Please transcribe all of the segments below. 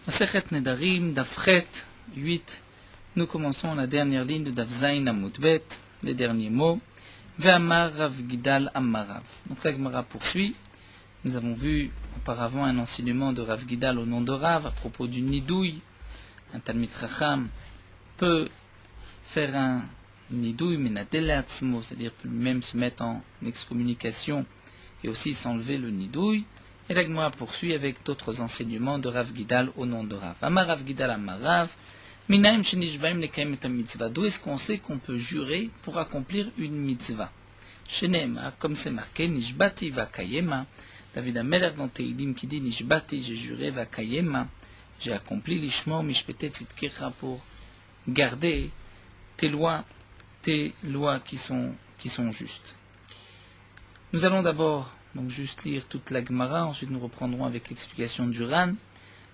Masechet Nedarim, Daf Chet 8. Nous commençons la dernière ligne de Daf Zayin Amud Bet, les derniers mots. Ve'amar Rav Gidal Amarav. Donc la Gemara poursuit. Nous avons vu auparavant un enseignement de Rav Gidal au nom de Rav à propos du nidouille. Un Talmid Chacham peut faire un nidouille, menadel atzmo, c'est-à-dire même se mettre en excommunication et aussi s'enlever le nidouille. Et la Gemara poursuit avec d'autres enseignements de Rav Gidal au nom de Rav. Amar Rav Gidal Amarav, minaim shenishbaim lekayem et mitzvah. D'où est-ce qu'on sait qu'on peut jurer pour accomplir une mitzvah? Sheneemar, comme c'est marqué, nishbati vakayema. David Ameler dans Teilim qui dit nishbati, j'ai juré vakayema. J'ai accompli l'ishmo mishpete tzidkecha pour garder tes lois qui sont justes. Nous allons d'abord donc juste lire toute la Gemara, ensuite nous reprendrons avec l'explication du Ran.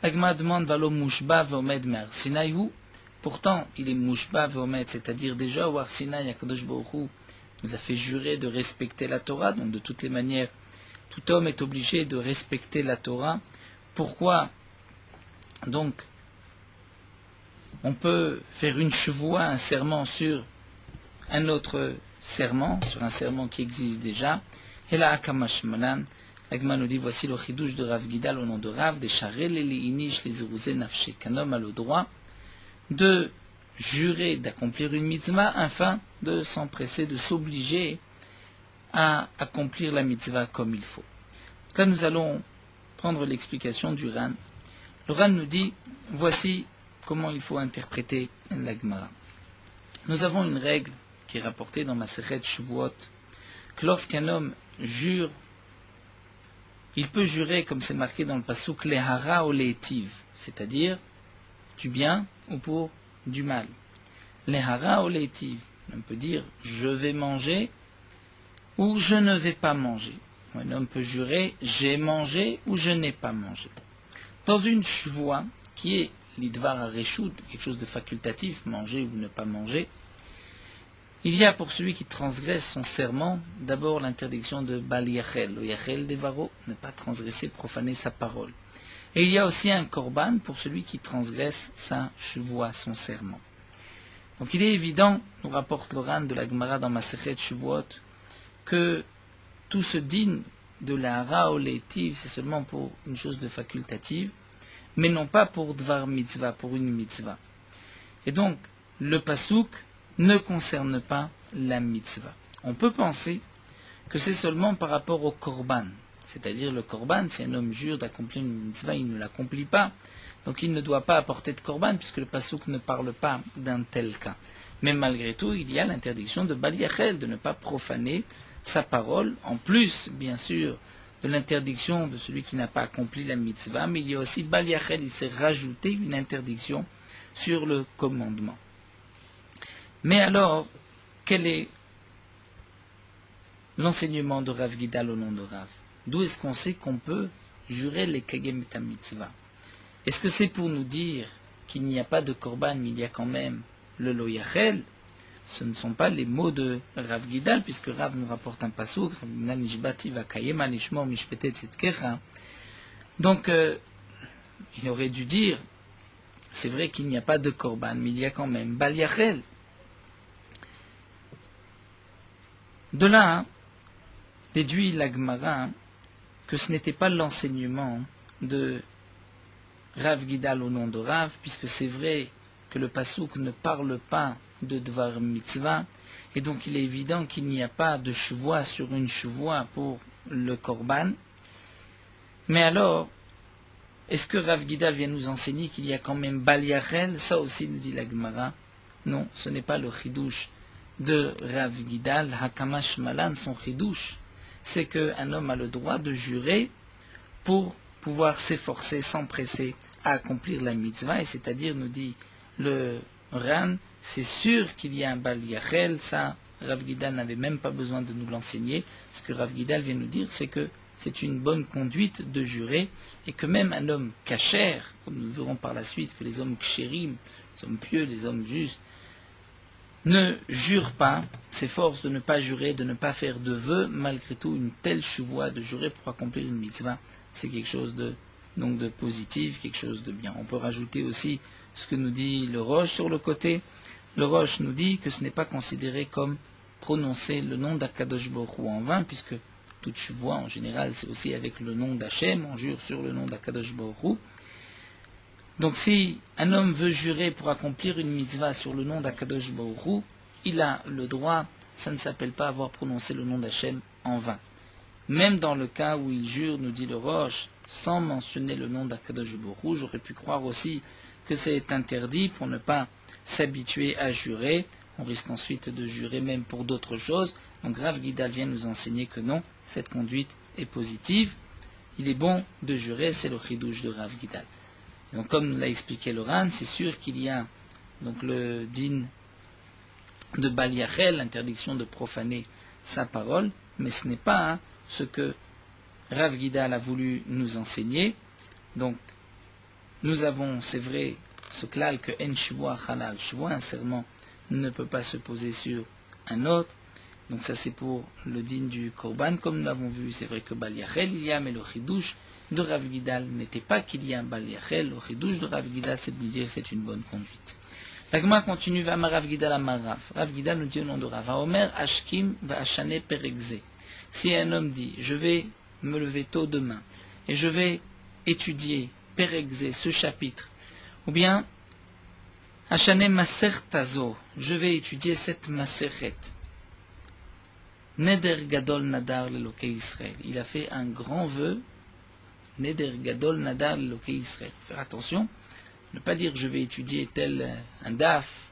La Gemara demande Valo Mushba Veomed Mer Sinaï. Pourtant, il est Mushba Veomed, c'est-à-dire déjà au Har Sinaï, Akadosh Baruch Hu nous a fait jurer de respecter la Torah, donc de toutes les manières, tout homme est obligé de respecter la Torah. Pourquoi donc on peut faire une chevoie, un serment sur un autre serment, sur un serment qui existe déjà? Et là, Akamash Malan, l'Agma nous dit voici le chidouche de Rav Gidal au nom de Rav, des charel et les inish, les zérouzé nafshe, qu'un homme a le droit de jurer d'accomplir une mitzvah afin de s'empresser, de s'obliger à accomplir la mitzvah comme il faut. Là, nous allons prendre l'explication du Ran. Le Ran nous dit voici comment il faut interpréter la Gemara. Nous avons une règle qui est rapportée dans Masechet Shavuot, que lorsqu'un homme jure, il peut jurer, comme c'est marqué dans le pasuk, lehara ou lehetiv, c'est-à-dire du bien ou pour du mal. Lehara ou lehetiv, on peut dire je vais manger ou je ne vais pas manger. Un homme peut jurer j'ai mangé ou je n'ai pas mangé. Dans une shvoa qui est l'idvar hareshut, quelque chose de facultatif, manger ou ne pas manger, il y a pour celui qui transgresse son serment, d'abord l'interdiction de Bal Yachel, le Yachel Devaro, ne pas transgresser, profaner sa parole. Et il y a aussi un korban pour celui qui transgresse sa chevoie, son serment. Donc il est évident, nous rapporte l'Oran de la Gemara dans Masechet Shavuot, que tout ce din de la hara ou lehetiv, c'est seulement pour une chose de facultative, mais non pas pour dvar mitzvah, pour une mitzvah. Et donc, le pasuk ne concerne pas la mitzvah. On peut penser que c'est seulement par rapport au korban. C'est-à-dire le korban, si un homme jure d'accomplir une mitzvah, il ne l'accomplit pas. Donc il ne doit pas apporter de korban, puisque le pasuk ne parle pas d'un tel cas. Mais malgré tout, il y a l'interdiction de Bal Yachel, de ne pas profaner sa parole, en plus, bien sûr, de l'interdiction de celui qui n'a pas accompli la mitzvah, mais il y a aussi Bal Yachel, il s'est rajouté une interdiction sur le commandement. Mais alors, quel est l'enseignement de Rav Gidal au nom de Rav? D'où est-ce qu'on sait qu'on peut jurer les kagem et mitzvah? Est-ce que c'est pour nous dire qu'il n'y a pas de korban, mais il y a quand même le lo yachel? Ce ne sont pas les mots de Rav Gidal, puisque Rav nous rapporte un pasuk, donc il aurait dû dire, c'est vrai qu'il n'y a pas de korban, mais il y a quand même Bal Yachel. De là, déduit la Gemara que ce n'était pas l'enseignement de Rav Gidal au nom de Rav, puisque c'est vrai que le pasuk ne parle pas de dvar mitzvah, et donc il est évident qu'il n'y a pas de chevoie sur une chevoie pour le korban. Mais alors, est-ce que Rav Gidal vient nous enseigner qu'il y a quand même Bal Yachel? Ça aussi nous dit la Gemara. Non, ce n'est pas le chidouche de Rav Gidal. Hakamash Malan, son chidouche, c'est qu'un homme a le droit de jurer pour pouvoir s'efforcer, s'empresser à accomplir la mitzvah, et c'est-à-dire, nous dit le Ran, c'est sûr qu'il y a un Bal Yachel. Ça, Rav Gidal n'avait même pas besoin de nous l'enseigner. Ce que Rav Gidal vient nous dire, c'est que c'est une bonne conduite de jurer, et que même un homme kasher, comme nous verrons par la suite, que les hommes kshérim, les hommes pieux, les hommes justes, ne jure pas, s'efforce de ne pas jurer, de ne pas faire de vœux, malgré tout, une telle chevoie de jurer pour accomplir une mitzvah, c'est quelque chose de donc de positif, quelque chose de bien. On peut rajouter aussi ce que nous dit le Roche sur le côté. Le Roche nous dit que ce n'est pas considéré comme prononcer le nom d'Akadosh Baruch Hu en vain, puisque toute chevoie en général c'est aussi avec le nom d'Hachem, on jure sur le nom d'Akadosh Baruch Hu. Donc si un homme veut jurer pour accomplir une mitzvah sur le nom d'Akadosh Baruch Hu, il a le droit, ça ne s'appelle pas avoir prononcé le nom d'Hachem en vain. Même dans le cas où il jure, nous dit le Roche, sans mentionner le nom d'Akadosh Baruch Hu, j'aurais pu croire aussi que c'est interdit pour ne pas s'habituer à jurer. On risque ensuite de jurer même pour d'autres choses. Donc Rav Gidal vient nous enseigner que non, cette conduite est positive. Il est bon de jurer, c'est le chidouche de Rav Gidal. Donc comme l'a expliqué Loran, c'est sûr qu'il y a donc le din de Bal Yachel, l'interdiction de profaner sa parole, mais ce n'est pas ce que Rav Gidal a voulu nous enseigner. Donc nous avons, c'est vrai, ce klal que en shvoa halal shvoa, un serment ne peut pas se poser sur un autre. Donc ça c'est pour le din du korban, comme nous l'avons vu. C'est vrai que Bal Yachel il y a, mais le chidouche de Rav Gidal n'était pas qu'il y a un Bal Yachel. Le chidouche de Rav Gidal, c'est de lui dire que c'est une bonne conduite. La Gemara continue, va Rav Gidal amarav. Rav Gidal nous dit au nom de Rav Omer ashkim va ashane peregze. Si un homme dit, je vais me lever tôt demain et je vais étudier peregze, ce chapitre, ou bien ashane maser tazo, je vais étudier cette maseret. Neder gadol nadar leloke Israël. Il a fait un grand vœu. Neder gadol nadar leloke Israël. Faire attention, ne pas dire je vais étudier tel un daf.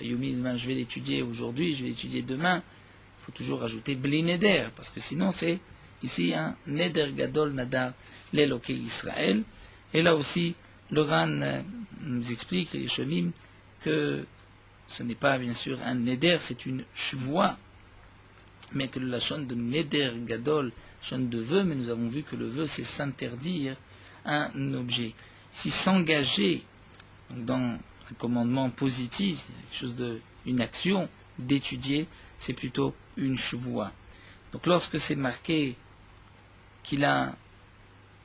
Je vais l'étudier aujourd'hui, je vais l'étudier demain. Il faut toujours ajouter bli neder, parce que sinon c'est ici un neder gadol nadar leloke Israël. Et là aussi, le Ran nous explique, les Yeshonim, que ce n'est pas bien sûr un neder, c'est une shvoa, mais que la lachon de neder gadol, lachon de vœu, mais nous avons vu que le vœu c'est s'interdire un objet. Si s'engager dans un commandement positif, quelque chose de, une action, d'étudier, c'est plutôt une shvoa. Donc lorsque c'est marqué qu'il a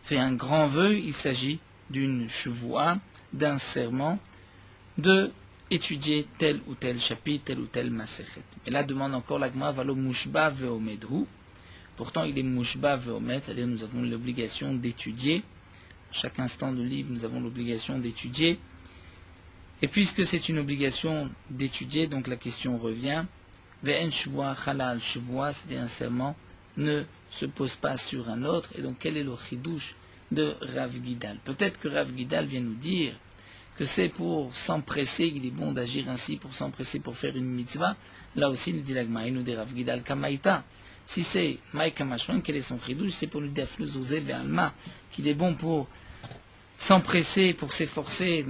fait un grand vœu, il s'agit d'une shvoa, d'un serment, de étudier tel ou tel chapitre, tel ou tel masechet. Et là demande encore la Gemara, valo mushba ve'omedhu. Pourtant il est mushba ve'omed, c'est-à-dire nous avons l'obligation d'étudier. Chaque instant de libre, nous avons l'obligation d'étudier. Et puisque c'est une obligation d'étudier, donc la question revient, ve'en shvoa halal shvoa, c'est-à-dire un serment, ne se pose pas sur un autre. Et donc quel est le chidouche de Rav Gidal? Peut-être que Rav Gidal vient nous dire que c'est pour s'empresser, il est bon d'agir ainsi pour s'empresser pour faire une mitzvah. Là aussi, nous dit la Gemara, nous dit Rav Gidal Kamaïta. Si c'est Maïka Mashwan, quel est son chidouche? C'est pour nous dire Fluzozé Be'alma, qu'il est bon pour s'empresser, pour s'efforcer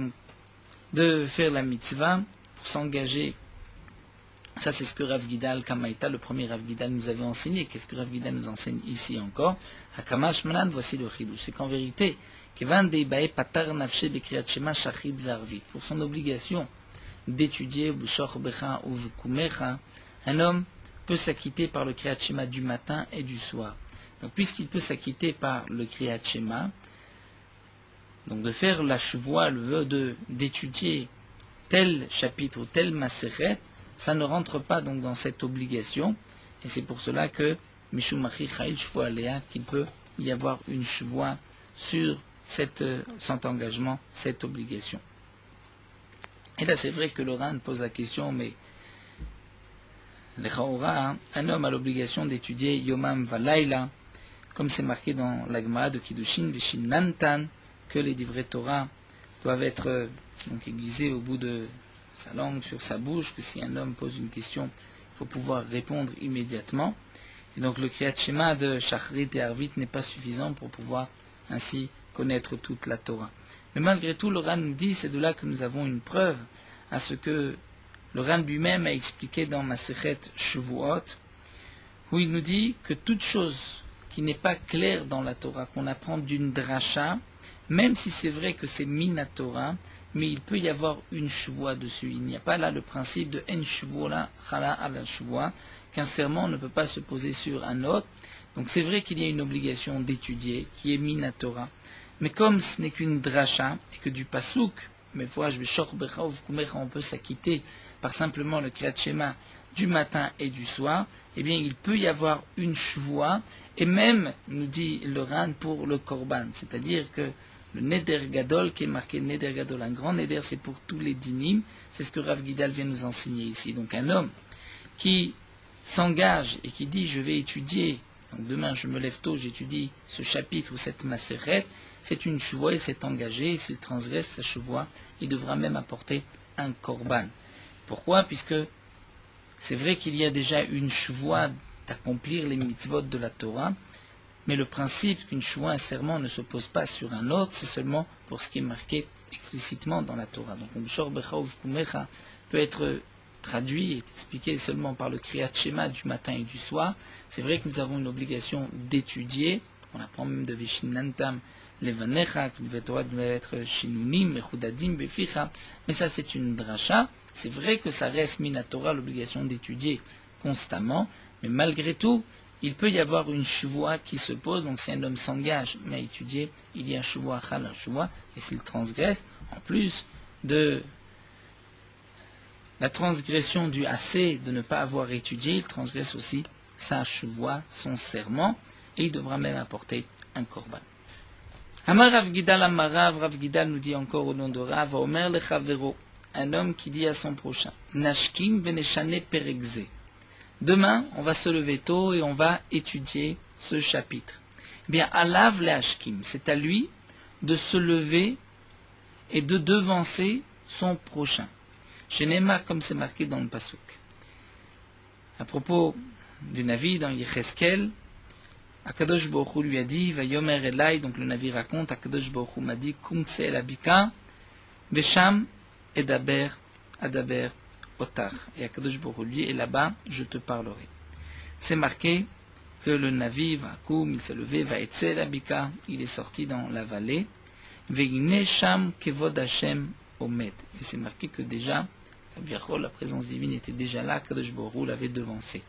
de faire la mitzvah, pour s'engager. Ça, c'est ce que Rav Gidal Kamaïta, le premier Rav Gidal, nous avait enseigné. Qu'est-ce que Rav Gidal nous enseigne ici encore? Hakamash Manan, voici le chidouche. C'est qu'en vérité, pour son obligation d'étudier, un homme peut s'acquitter par le Kriyat Shema du matin et du soir. Donc, puisqu'il peut s'acquitter par le Kriyat Shema, donc de faire la shvoa, le vœu d'étudier tel chapitre ou tel maseret, ça ne rentre pas donc dans cette obligation. Et c'est pour cela que Mishum Achi Chayil Shvoa Lea, qu'il peut y avoir une shvoa sur cet engagement, cette obligation. Et là, c'est vrai que Loran pose la question, mais un homme a l'obligation d'étudier Yomam Valaila, comme c'est marqué dans la Gemara de Kiddushin, Veshin Nantan, que les divrei Torah doivent être donc aiguisés au bout de sa langue, sur sa bouche, que si un homme pose une question, il faut pouvoir répondre immédiatement. Et donc le Kriyat Shema de Shachrit et Arvit n'est pas suffisant pour pouvoir ainsi connaître toute la Torah. Mais malgré tout, le Ran nous dit, c'est de là que nous avons une preuve à ce que le Ran lui-même a expliqué dans Masechet Shavuot, où il nous dit que toute chose qui n'est pas claire dans la Torah, qu'on apprend d'une dracha, même si c'est vrai que c'est mina Torah, mais il peut y avoir une shvoa dessus. Il n'y a pas là le principe de en shvoa chala ala shvoa, qu'un serment ne peut pas se poser sur un autre. Donc c'est vrai qu'il y a une obligation d'étudier, qui est mina Torah. Mais comme ce n'est qu'une dracha et que du pasouk, mais on peut s'acquitter par simplement le Kriyat Shema du matin et du soir, eh bien il peut y avoir une shvoua, et même, nous dit le Ran, pour le korban, c'est-à-dire que le Neder Gadol, qui est marqué Neder Gadol, un grand Neder, c'est pour tous les dinim, c'est ce que Rav Gidal vient nous enseigner ici. Donc un homme qui s'engage et qui dit je vais étudier, donc demain je me lève tôt, j'étudie ce chapitre ou cette macérette, c'est une chevoie, il s'est engagé, et s'il transgresse sa chevoie, il devra même apporter un korban. Pourquoi? Puisque c'est vrai qu'il y a déjà une chevoie d'accomplir les mitzvot de la Torah, mais le principe qu'une chevoie, un serment, ne se pose pas sur un autre, c'est seulement pour ce qui est marqué explicitement dans la Torah. Donc, B'shor Becha Uvkumecha peut être traduit et expliqué seulement par le Kriyat Shema du matin et du soir. C'est vrai que nous avons une obligation d'étudier. On apprend même de Vishinantam Levanecha, que le Torah doit être Shinunim, Mechudadim, Beficha. Mais ça, c'est une dracha. C'est vrai que ça reste Minatora, l'obligation d'étudier constamment. Mais malgré tout, il peut y avoir une chevoie qui se pose. Donc, si un homme s'engage à étudier, il y a un chevoie, chala chevoie. Et s'il transgresse, en plus de la transgression du assez de ne pas avoir étudié, il transgresse aussi sa chevoie, son serment, et il devra même apporter un korban. Amar Rav Gidal Amarav, Rav Gidal nous dit encore au nom de Rav, Omer le Chavero, un homme qui dit à son prochain, Nashkim veneshane perekze. Demain, on va se lever tôt et on va étudier ce chapitre. Eh bien, Alav le Hashkim, c'est à lui de se lever et de devancer son prochain. Chez Neymar, comme c'est marqué dans le Pasuk. À propos du Navi dans Yecheskel, Akadosh Baruch Hu lui a dit, Vayomer Elai, donc le Navi raconte, Akadosh Baruch Hu m'a dit, Kumtse el Abika, Vesham Edaber Adaber Otar. Et Akadosh Baruch Hu lui, et là-bas, je te parlerai. C'est marqué que le Navi va il s'est levé, va Etse el Abika, il est sorti dans la vallée, Veine Sham Kevod Hashem Omed. Et c'est marqué que déjà, la présence divine était déjà là, Kadosh Baruch Hu l'avait devancé.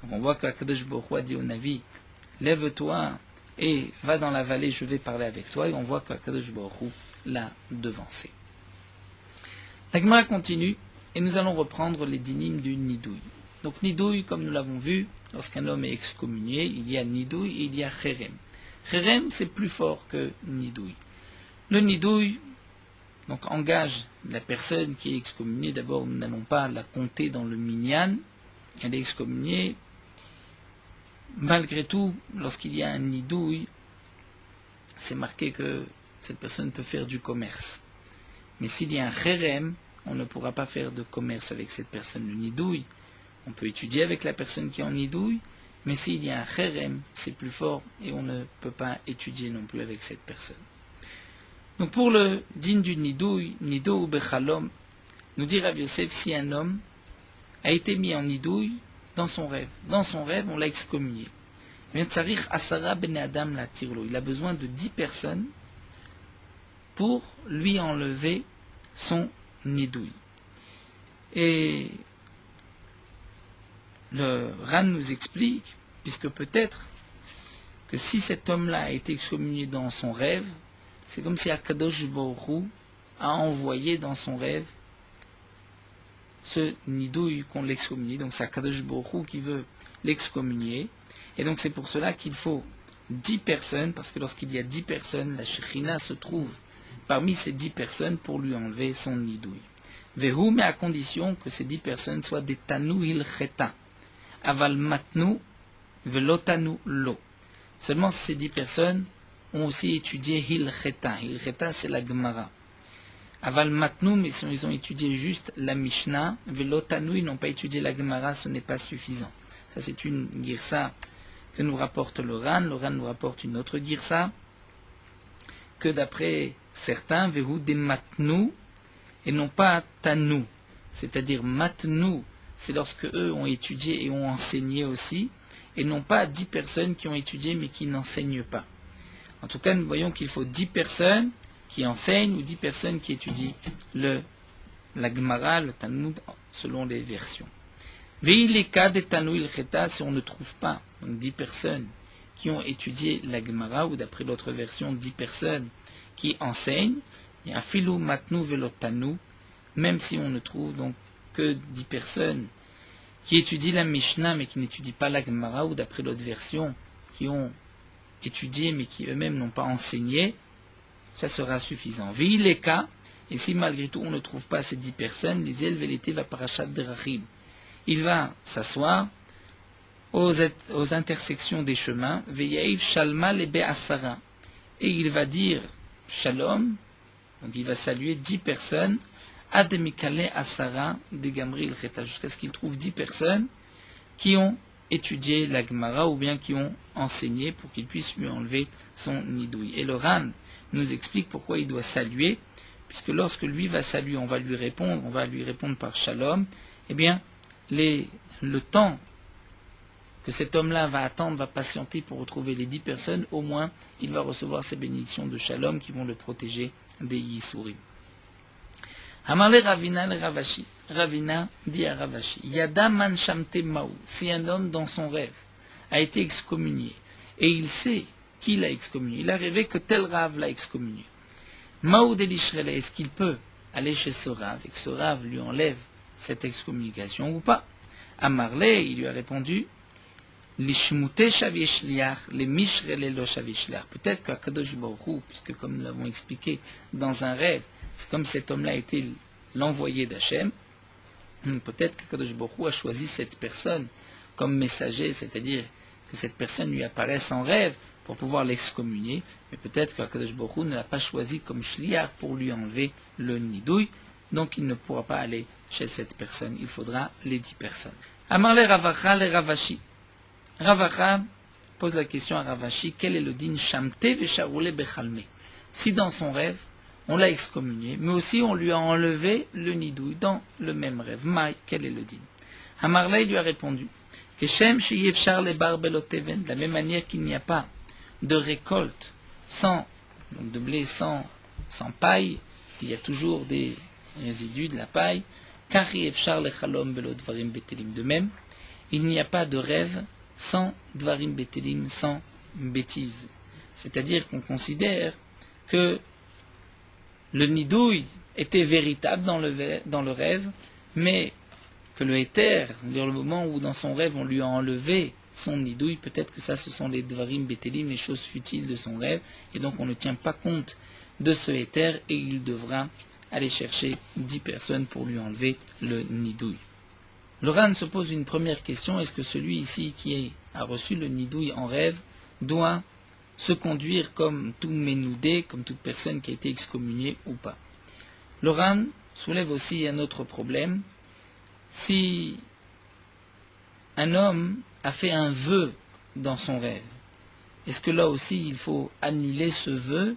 Donc on voit que Kadosh Baruch Hu a dit au Navi, lève-toi et va dans la vallée, je vais parler avec toi. Et on voit que Kadosh Baruch Hu l'a devancé. La Gemara continue et nous allons reprendre les dinim du Nidouille. Donc Nidouille, comme nous l'avons vu, lorsqu'un homme est excommunié, il y a Nidouille et il y a Cherem. Cherem, c'est plus fort que Nidouille. Le Nidouille, donc engage la personne qui est excommuniée. D'abord, nous n'allons pas la compter dans le minyan. Elle est excommuniée. Malgré tout, lorsqu'il y a un nidouille, c'est marqué que cette personne peut faire du commerce. Mais s'il y a un cherem, on ne pourra pas faire de commerce avec cette personne. Le nidouille, on peut étudier avec la personne qui est en nidouille, mais s'il y a un cherem, c'est plus fort et on ne peut pas étudier non plus avec cette personne. Donc pour le din du nidouille, nidou ou bechalom, nous dit Rav Yosef, si un homme a été mis en nidouille dans son rêve. Dans son rêve, on l'a excommunié. Il a besoin de 10 personnes pour lui enlever son nidouille. Et le Ran nous explique, puisque peut-être que si cet homme-là a été excommunié dans son rêve, c'est comme si Akadosh Baruch Hu a envoyé dans son rêve ce nidouille qu'on l'excommunie. Donc c'est Akadosh Baruch Hu qui veut l'excommunier. Et donc c'est pour cela qu'il faut 10 personnes, parce que lorsqu'il y a 10 personnes, la Shekhinah se trouve parmi ces 10 personnes pour lui enlever son nidouille. Vehu, mais à condition que ces 10 personnes soient des Tanu il Cheta. Aval Matnu, Velotanu Lo. Seulement ces 10 personnes ont aussi étudié Hil Cheta. Hil Cheta, c'est la Gemara. Aval Matnu, mais si ils ont étudié juste la Mishnah, Velotanu, ils n'ont pas étudié la Gemara, ce n'est pas suffisant. Ça, c'est une girsa que nous rapporte le Ran. Le Ran nous rapporte une autre girsa, que d'après certains, Vehu des Matnu, et non pas Tanu. C'est-à-dire Matnu, c'est lorsque eux ont étudié et ont enseigné aussi, et non pas 10 personnes qui ont étudié mais qui n'enseignent pas. En tout cas, nous voyons qu'il faut 10 personnes qui enseignent ou 10 personnes qui étudient la Gemara, le Talmud, selon les versions. Veileka de Tanu il Cheta, si on ne trouve pas donc 10 personnes qui ont étudié la Gemara, ou d'après l'autre version, 10 personnes qui enseignent, et Afilu Matnu Velotanu, même si on ne trouve donc que 10 personnes qui étudient la Mishnah mais qui n'étudient pas la Gemara, ou d'après l'autre version, qui ont étudié mais qui eux-mêmes n'ont pas enseigné, ça sera suffisant. Les cas, et si malgré tout on ne trouve pas ces 10 personnes, les Elvelete va parachat derachim. Il va s'asseoir aux intersections des chemins, Veyaïv Shalma Lebe Asara, et il va dire Shalom, donc il va saluer 10 personnes, Ademikale Asara de Gamril Cheta, jusqu'à ce qu'il trouve 10 personnes qui ont étudié la Gemara ou bien qui ont enseigné pour qu'il puisse lui enlever son nidouille. Et le Ran nous explique pourquoi il doit saluer, puisque lorsque lui va saluer, on va lui répondre par Shalom, eh bien, le temps que cet homme-là va attendre, va patienter pour retrouver les 10 personnes, au moins il va recevoir ces bénédictions de Shalom qui vont le protéger des Yisourim. Amarle Ravina le Ravashi. Ravina dit à Ravashi, Yada man shamte maou, si un homme dans son rêve a été excommunié, et il sait qui l'a excommunié, il a rêvé que tel Rav l'a excommunié. Maou delishrele, est-ce qu'il peut aller chez ce Rav, et que ce Rav lui enlève cette excommunication ou pas? Amarle, il lui a répondu, Lishmute shavishliach, les mishrele lo shavishliach. Peut-être qu'Akadosh Baruch Hu, puisque comme nous l'avons expliqué dans un rêve, c'est comme cet homme-là était l'envoyé d'Hachem, peut-être qu'Akadosh Baruch Hu a choisi cette personne comme messager, c'est-à-dire que cette personne lui apparaisse en rêve pour pouvoir l'excommunier, mais peut-être qu'Akadosh Baruch Hu ne l'a pas choisi comme shliach pour lui enlever le nidouille, donc il ne pourra pas aller chez cette personne, il faudra les 10 personnes. Amar le Ravacha le Ravashi. Ravacha pose la question à Ravashi, quel est le din shamte vesharoule bechalme? Si dans son rêve, on l'a excommunié, mais aussi on lui a enlevé le nidouille dans le même rêve. Maï, quel est le din? Amarle lui a répondu, Keshem sheyefshar le barbeloteven, de la même manière qu'il n'y a pas de récolte sans, donc de blé sans paille, il y a toujours des résidus de la paille, kari efshar le chalom belodvarim betelim, de même, il n'y a pas de rêve sans dvarim betelim, sans bêtises. C'est-à-dire qu'on considère que le nidouille était véritable dans le rêve, mais que le éther, dans le moment où dans son rêve on lui a enlevé son nidouille, peut-être que ça ce sont les dvarim betelim, les choses futiles de son rêve, et donc on ne tient pas compte de ce éther, et il devra aller chercher 10 personnes pour lui enlever le nidouille. Le Ran se pose une première question, est-ce que celui ici qui a reçu le nidouille en rêve doit se conduire comme tout ménoudé, comme toute personne qui a été excommuniée ou pas? Le Ran soulève aussi un autre problème. Si un homme a fait un vœu dans son rêve, est-ce que là aussi il faut annuler ce vœu?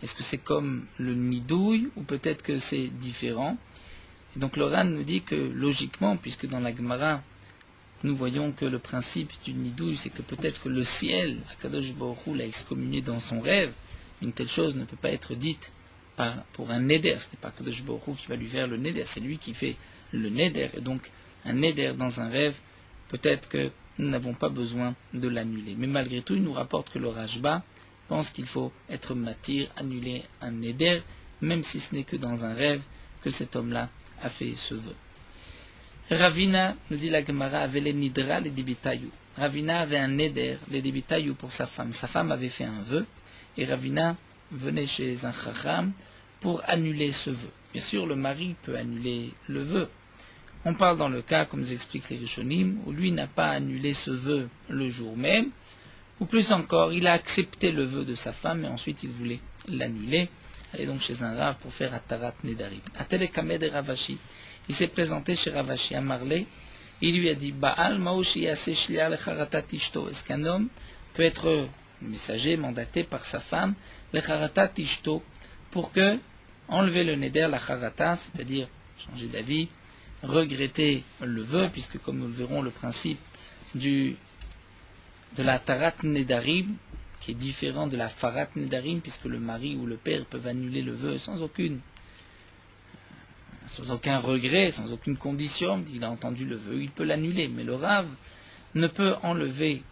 Est-ce que c'est comme le nidouille ou peut-être que c'est différent? Et donc le Ran nous dit que logiquement, puisque dans la Gemara, nous voyons que le principe du nidouille, c'est que peut-être que le ciel, Akadosh Baruch Hu l'a excommunié dans son rêve, une telle chose ne peut pas être dite pour un neder, ce n'est pas Akadosh Baruch Hu qui va lui faire le neder, c'est lui qui fait le neder, et donc un neder dans un rêve, peut-être que nous n'avons pas besoin de l'annuler. Mais malgré tout, il nous rapporte que le Rashba pense qu'il faut être matir, annuler un neder, même si ce n'est que dans un rêve que cet homme-là a fait ce vœu. Ravina, nous dit la Gemara, avait les nidra, les débitayou. Ravina avait un neder, les débitayou pour sa femme. Sa femme avait fait un vœu, et Ravina venait chez un chacham pour annuler ce vœu. Bien sûr, le mari peut annuler le vœu. On parle dans le cas, comme nous expliquent les Rishonim, où lui n'a pas annulé ce vœu le jour même, ou plus encore, il a accepté le vœu de sa femme, et ensuite il voulait l'annuler. Aller donc chez un Rav pour faire Atarat Nedarim. Atelekame de Ravashi. Il s'est présenté chez Ravashi à Marley. Il lui a dit, Baal Maoshi Yase Shliar Lecharata Tishto. Est-ce qu'un homme peut être messager, mandaté par sa femme, Lecharata Tishto, pour que enlever le neder, la charata, c'est-à-dire changer d'avis, regretter le vœu, puisque comme nous le verrons, le principe de la Tarat Nedarim, qui est différent de la Farat Nedarim, puisque le mari ou le père peuvent annuler le vœu sans aucun regret, sans aucune condition. Il a entendu le vœu, il peut l'annuler, mais le Rav ne peut enlever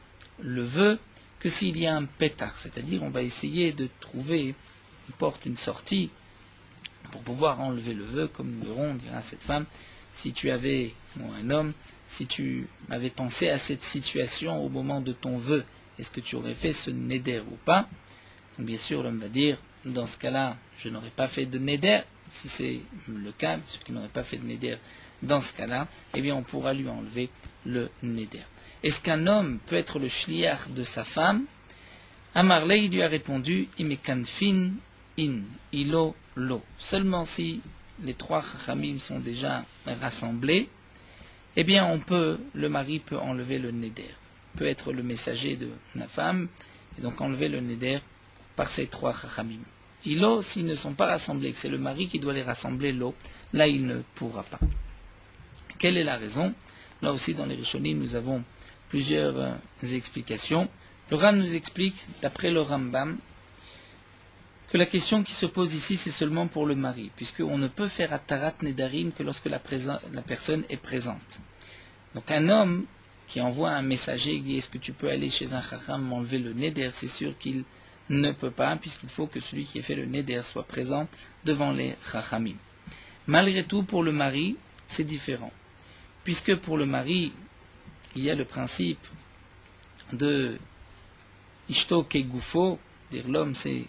le vœu que s'il y a un pétard, c'est-à-dire on va essayer de trouver porte, une sortie, pour pouvoir enlever le vœu, comme nous verrons, on dira à cette femme, si tu avais, ou un homme, si tu avais pensé à cette situation au moment de ton vœu, est-ce que tu aurais fait ce neder ou pas? Donc, bien sûr, l'homme va dire, dans ce cas-là, je n'aurais pas fait de neder. Si c'est le cas, ce qui n'aurait pas fait de neder, dans ce cas-là, eh bien, on pourra lui enlever le neder. Est-ce qu'un homme peut être le shliach de sa femme? Amarley lui a répondu, imekanfin in, ilo lo. Seulement si les trois chachamim sont déjà rassemblés, eh bien, le mari peut enlever le neder, peut être le messager de la femme, et donc enlever le neder par ces trois chachamim. Ilo, s'ils ne sont pas rassemblés, que c'est le mari qui doit les rassembler, lo, là il ne pourra pas. Quelle est la raison? Là aussi, dans les Rishonim, nous avons plusieurs explications. Le Ran nous explique, d'après le Rambam, que la question qui se pose ici, c'est seulement pour le mari, puisqu'on ne peut faire Atarat Nedarim que lorsque la personne est présente. Donc un homme qui envoie un messager et dit « Est-ce que tu peux aller chez un chacham m'enlever le Neder ?» C'est sûr qu'il ne peut pas, puisqu'il faut que celui qui ait fait le Neder soit présent devant les chachamim. Malgré tout, pour le mari, c'est différent. Puisque pour le mari, il y a le principe de Ishto Kegufo, dire l'homme c'est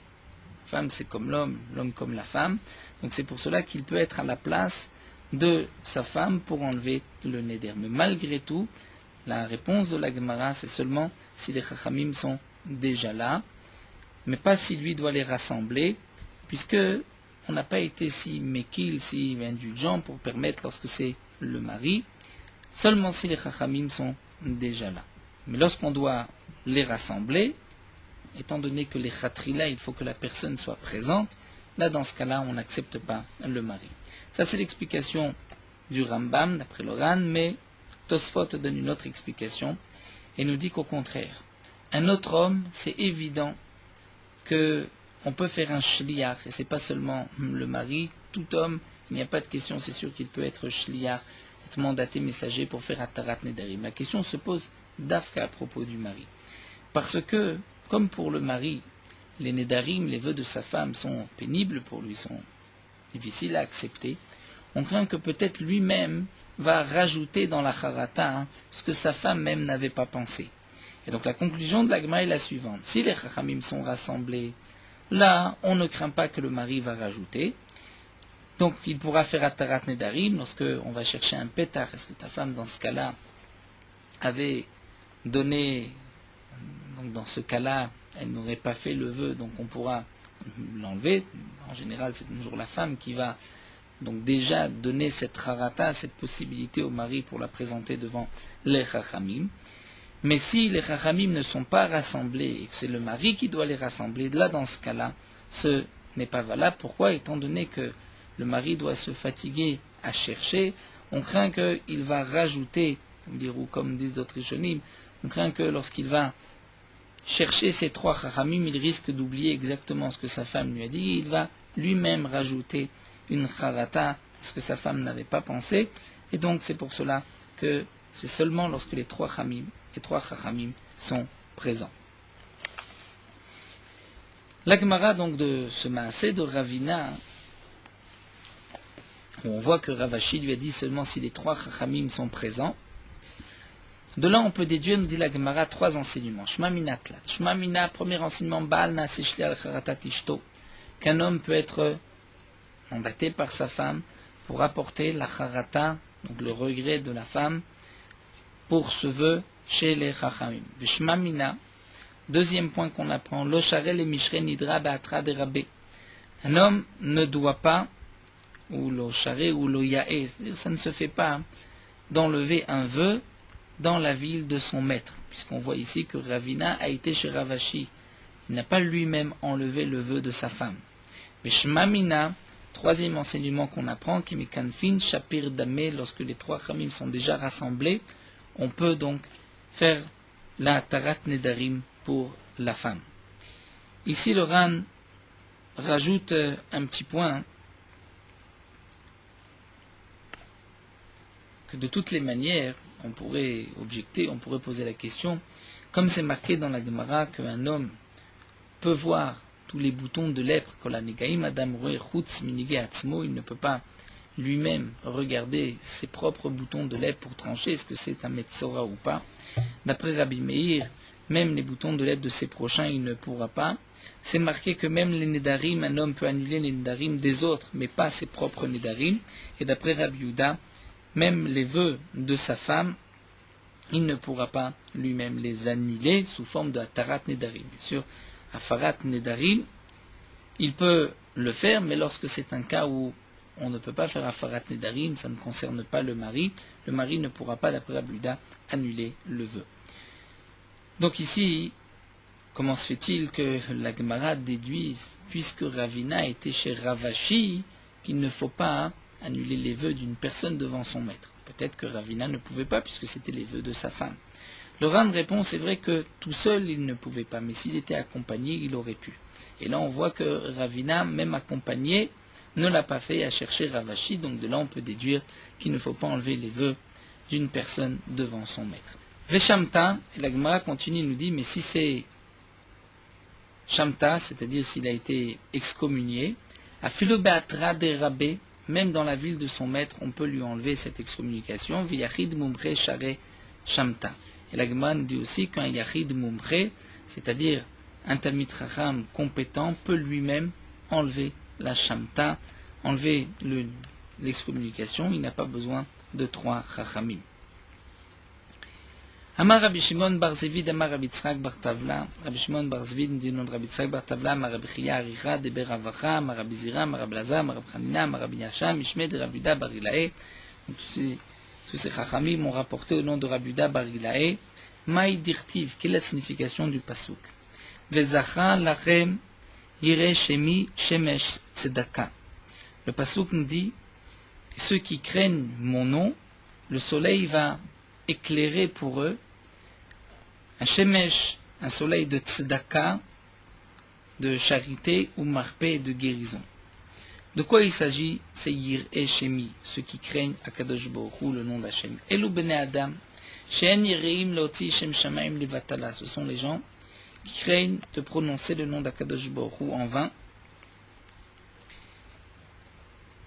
femme c'est comme l'homme, l'homme comme la femme. Donc c'est pour cela qu'il peut être à la place de sa femme pour enlever le neder. Mais malgré tout, la réponse de la Gemara, c'est seulement si les chachamim sont déjà là, mais pas si lui doit les rassembler, puisque on n'a pas été si mekil, si indulgent pour permettre lorsque c'est le mari, seulement si les chachamim sont déjà là. Mais lorsqu'on doit les rassembler, étant donné que les khatrila, il faut que la personne soit présente, là dans ce cas-là, on n'accepte pas le mari. Ça c'est l'explication du Rambam, d'après le Ran, mais Tosfot donne une autre explication et nous dit qu'au contraire, un autre homme, c'est évident qu'on peut faire un shliach, et c'est pas seulement le mari, tout homme, il n'y a pas de question, c'est sûr qu'il peut être shliach, être mandaté messager pour faire Atarat Nedarim. La question se pose d'Afka à propos du mari. Parce que, comme pour le mari, les Nedarim, les vœux de sa femme sont pénibles pour lui, sont difficiles à accepter, on craint que peut-être lui-même va rajouter dans la Harata ce que sa femme même n'avait pas pensé. Et donc la conclusion de la Gemara est la suivante. Si les Chachamim sont rassemblés, là, on ne craint pas que le mari va rajouter. Donc il pourra faire Atarat Nedarim lorsque on va chercher un pétard. Est-ce que ta femme, dans ce cas-là, avait donné... Donc dans ce cas-là, elle n'aurait pas fait le vœu, donc on pourra l'enlever. En général, c'est toujours la femme qui va donc déjà donner cette harata, cette possibilité au mari pour la présenter devant les chachamim. Mais si les chachamim ne sont pas rassemblés et que c'est le mari qui doit les rassembler, là dans ce cas-là, ce n'est pas valable. Pourquoi? Étant donné que le mari doit se fatiguer à chercher, on craint qu'il va rajouter, ou comme disent d'autres rishonim, on craint que lorsqu'il va chercher ces trois chachamim, il risque d'oublier exactement ce que sa femme lui a dit, il va lui-même rajouter une harata, ce que sa femme n'avait pas pensé, et donc c'est pour cela que c'est seulement lorsque les trois chachamim sont présents. La Gemara donc de ce maasé de Ravina, où on voit que Ravashi lui a dit seulement si les trois chachamim sont présents. De là, on peut déduire, nous dit la Gemara, trois enseignements. Shma mina tlat. Shma mina, premier enseignement, Baal na seshli al charatat ishto. Qu'un homme peut être mandaté par sa femme pour apporter la charata, donc le regret de la femme, pour ce vœu chez les chachamim. Shma mina, deuxième point qu'on apprend, lo sharel et mishre nidra be'atra de rabbe. Un homme ne doit pas, ou lo share ou lo yae, c'est-à-dire ça ne se fait pas, d'enlever un vœu dans la ville de son maître, puisqu'on voit ici que Ravina a été chez Ravashi. Il n'a pas lui-même enlevé le vœu de sa femme. Shmamina, troisième enseignement qu'on apprend, Kimikanfin, Shapir Damé, lorsque les trois Khamim sont déjà rassemblés, on peut donc faire la Tarat Nedarim pour la femme. Ici, le Ran rajoute un petit point, que de toutes les manières, on pourrait objecter, on pourrait poser la question, comme c'est marqué dans la Gemara qu'un homme peut voir tous les boutons de lèpre. Il ne peut pas lui-même regarder ses propres boutons de lèpre pour trancher est-ce que c'est un Metzora ou pas. D'après Rabbi Meir, même les boutons de lèpre de ses prochains, il ne pourra pas. C'est marqué que même les Nedarim, un homme peut annuler les Nedarim des autres, mais pas ses propres Nedarim. Et d'après Rabbi Yehuda, même les vœux de sa femme, il ne pourra pas lui-même les annuler sous forme de Atarat Nedarim. Bien sûr, Afarat Nedarim, il peut le faire, mais lorsque c'est un cas où on ne peut pas faire Afarat Nedarim, ça ne concerne pas le mari ne pourra pas, d'après Rabbi Yehuda, annuler le vœu. Donc ici, comment se fait-il que la Gemara déduise, puisque Ravina était chez Ravashi, qu'il ne faut pas annuler les vœux d'une personne devant son maître? Peut-être que Ravina ne pouvait pas, puisque c'était les vœux de sa femme. Le Ran répond, c'est vrai que tout seul, il ne pouvait pas, mais s'il était accompagné, il aurait pu. Et là, on voit que Ravina, même accompagné, ne l'a pas fait à chercher Ravashi, donc de là, on peut déduire qu'il ne faut pas enlever les vœux d'une personne devant son maître. Veshamta, et la Gemara continue, nous dit, mais si c'est Shamta, c'est-à-dire s'il a été excommunié, à Philobeatra de Rabé, même dans la ville de son maître, on peut lui enlever cette excommunication. V'yachid mumre share Shamta. Et la Gemara dit aussi qu'un yachid mumre, c'est-à-dire un Talmid Chacham compétent, peut lui-même enlever la Shamta, enlever l'excommunication. Il n'a pas besoin de 3 Chachamim. Amar Rabbi Shimon bar Zvid, Amar Rabbi Tzrak bar Tavla, Rabbi Shimon bar Zvid, du nom de Rabbi Tzrak bar Tavla, Amar Rabbi Chia Aricha, Deber Ravacha, Amar Rabbi Zira, Amar Rabbi Lazar, Amar Rabbi Hanina, Amar Rabbi Yasha, Mishmeh de Rabbi Yuda bar Ilae. Tous ces chachamim ont rapporté au nom de Rabbi Yuda bar Ilae. Maï dirtiv, quelle est la signification du pasuk? Vezacha lachem yire shemi shemesh tzedaka. Le pasuk nous dit, ceux qui craignent mon nom, le soleil va éclairer pour eux un shemesh, un soleil de tzedaka, de charité, ou marpé, de guérison. De quoi il s'agit? C'est Yir et Shemi, ceux qui craignent Akadosh Baruch Hu, le nom d'Hachem. Elu bene Adam, she'en yireim leotzi shem shamaim levatala. Ce sont les gens qui craignent de prononcer le nom d'Akadosh Baruch Hu en vain.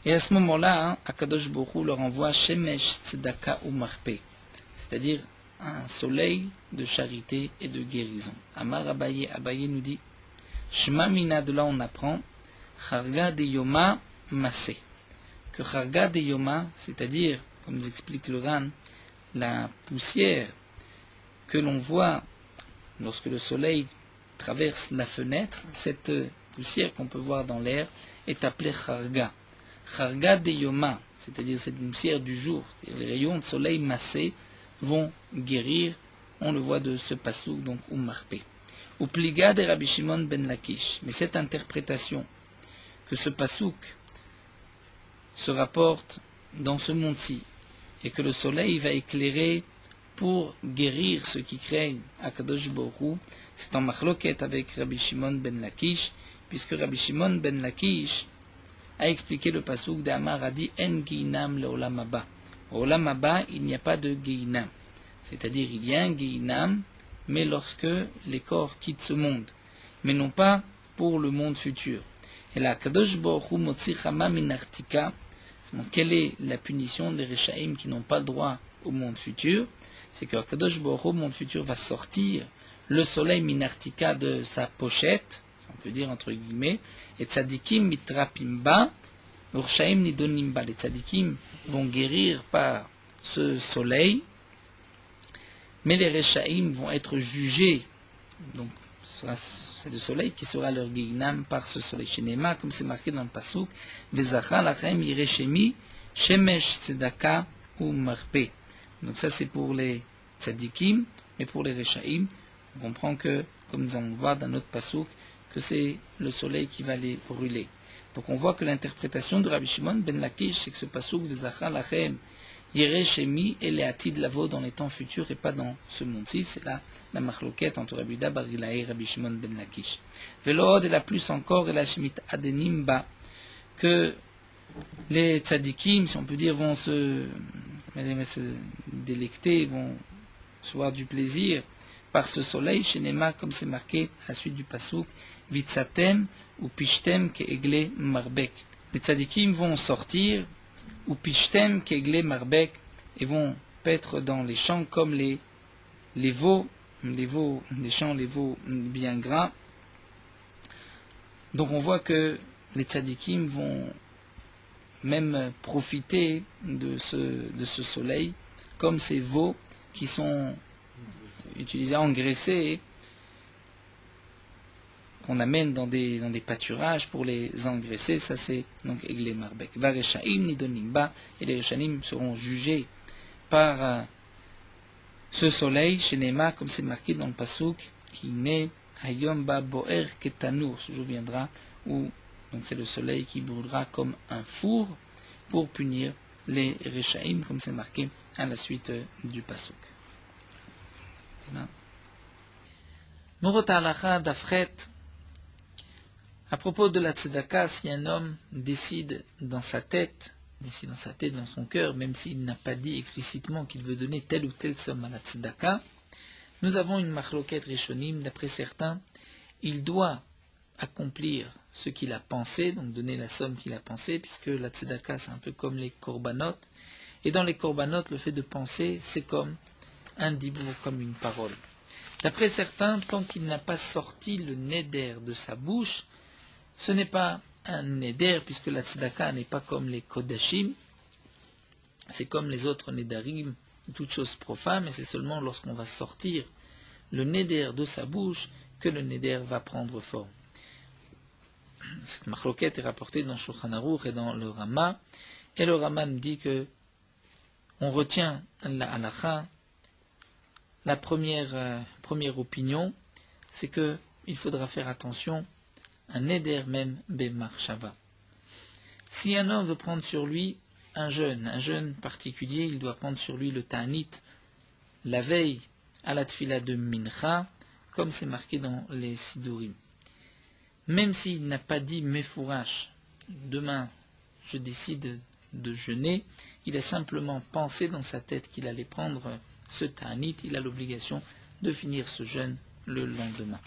Et à ce moment-là, Akadosh Baruch Hu leur envoie shemesh tzedaka ou marpé, c'est-à-dire un soleil de charité et de guérison. Amar Abaye, Abaye nous dit, Shema mina, de là on apprend, Charga de Yoma Masé. Que Charga de Yoma, c'est-à-dire, comme nous explique le Ran, la poussière que l'on voit lorsque le soleil traverse la fenêtre, cette poussière qu'on peut voir dans l'air est appelée Charga. Charga de Yoma, c'est-à-dire cette poussière du jour, les rayons de soleil massés vont guérir, on le voit de ce pasouk, donc Umarpe. Ou pliga de Rabbi Shimon ben Lakish. Mais cette interprétation que ce pasouk se rapporte dans ce monde-ci et que le soleil va éclairer pour guérir ceux qui craignent Akadosh Baruch Hu, c'est en machloket avec Rabbi Shimon ben Lakish, puisque Rabbi Shimon ben Lakish a expliqué le pasouk d'Amar, a dit En Geinam le Olam Haba. Au Olam Haba, il n'y a pas de Geinam, c'est-à-dire il y a un Geinam, mais lorsque les corps quittent ce monde, mais non pas pour le monde futur. Et là, Kadosh Baruch Hu motzi chama min artika, quelle est la punition des Rechaim qui n'ont pas le droit au monde futur? C'est que Kadosh Baruch Hu, au monde futur, va sortir le soleil min artika de sa pochette, on peut dire entre guillemets, et tzadikim mitrapimba, Rechaim nidonimba. Les tzadikim vont guérir par ce soleil, mais les Rechaim vont être jugés. Donc, c'est le soleil qui sera leur guéinam par ce soleil. Shenema, comme c'est marqué dans le pasuk, Vezacha lachem yireshemi, shemesh tzedaka ou marpe. Donc ça c'est pour les tzadikim, mais pour les Rechaim, on comprend que, comme nous allons voir dans notre pasuk, que c'est le soleil qui va les brûler. Donc on voit que l'interprétation de Rabbi Shimon ben Lakish, c'est que ce pasuk, Vezacha lachem Yireshemi et les Atid Lavo dans les temps futurs et pas dans ce monde-ci. C'est là la marloquette entre Rabbi Yuda bar Ilae et Rabbi Shimon ben Lakish. Velod et la plus encore et la Shemit Adenimba, que les tzadikim, si on peut dire, vont se délecter, vont se voir du plaisir par ce soleil, chez Nema, comme c'est marqué à la suite du pasouk, vitzatem ou pishtem ke'egle marbek. Les tzadikim vont sortir, ou pishtem ke'egle marbek, et vont paître dans les champs comme les veaux, des champs, les veaux bien gras. Donc on voit que les tzadikim vont même profiter de ce soleil, comme ces veaux qui sont utilisés, engraissés, qu'on amène dans des pâturages pour les engraisser. Ça c'est donc Egle Marbek. Vareshaim nidonimba, et les Reshanim seront jugés par ce soleil, chez Nema, comme c'est marqué dans le Pasuk, qui naît Hayom ba boer ketanur, ce jour viendra où donc c'est le soleil qui brûlera comme un four pour punir les Reshaim, comme c'est marqué à la suite du Pasuk. Morot halacha dafret. À propos de la tzedaka, si un homme décide dans sa tête, dans son cœur, même s'il n'a pas dit explicitement qu'il veut donner telle ou telle somme à la tzedaka, nous avons une machloket rishonim. D'après certains, il doit accomplir ce qu'il a pensé, donc donner la somme qu'il a pensée, puisque la tzedaka c'est un peu comme les korbanot, et dans les korbanot, le fait de penser, c'est comme un dibour, comme une parole. D'après certains, tant qu'il n'a pas sorti le neder de sa bouche, ce n'est pas un neder, puisque la tzedaka n'est pas comme les kodashim, c'est comme les autres nedarim, toutes choses profanes, mais c'est seulement lorsqu'on va sortir le neder de sa bouche que le neder va prendre forme. Cette machloket est rapportée dans Shulchan Aruch et dans le Rama, et le Rama nous dit que on retient la halacha. La première opinion, c'est que il faudra faire attention, un neder même bemarshava. Si un homme veut prendre sur lui un jeûne particulier, il doit prendre sur lui le ta'anit la veille à la tfila de mincha, comme c'est marqué dans les sidurim. Même s'il n'a pas dit mefourash, demain je décide de jeûner, il a simplement pensé dans sa tête qu'il allait prendre ce ta'anit, il a l'obligation de finir ce jeûne le lendemain.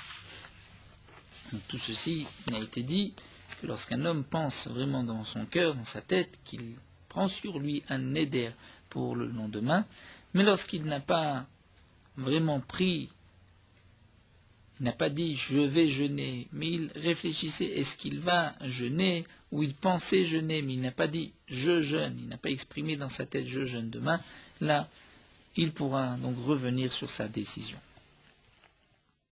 Donc, tout ceci a été dit que lorsqu'un homme pense vraiment dans son cœur, dans sa tête, qu'il prend sur lui un neder pour le lendemain, mais lorsqu'il n'a pas vraiment pris, il n'a pas dit je vais jeûner, mais il réfléchissait est-ce qu'il va jeûner, ou il pensait jeûner, mais il n'a pas dit je jeûne, il n'a pas exprimé dans sa tête je jeûne demain, là il pourra donc revenir sur sa décision.